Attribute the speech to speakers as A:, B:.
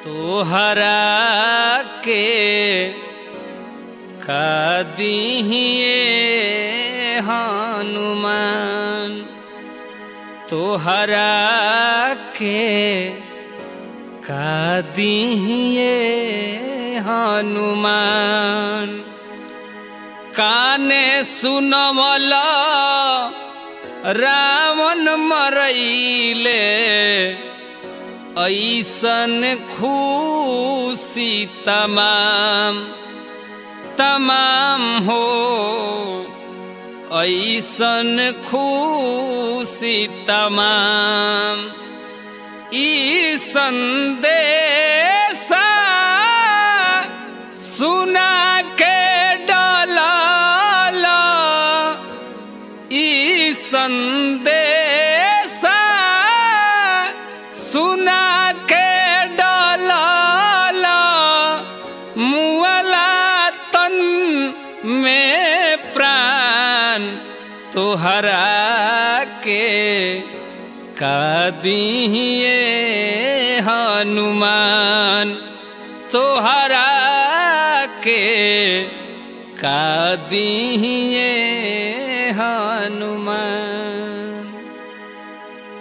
A: तोहरा के कदीहिए हनुमान तोहरा के कदीहिए हनुमान काने सुनवला रावण मरैले ऐसन खुशी तमाम तमाम हो ऐसन खुशी तमाम ई संदेशा सुना के डलाला ई संदेशा सुना के डलाला मुअला तन में प्राण तोहरा के कदीहिए हनुमान तोहरा के कदीहिए हनुमान।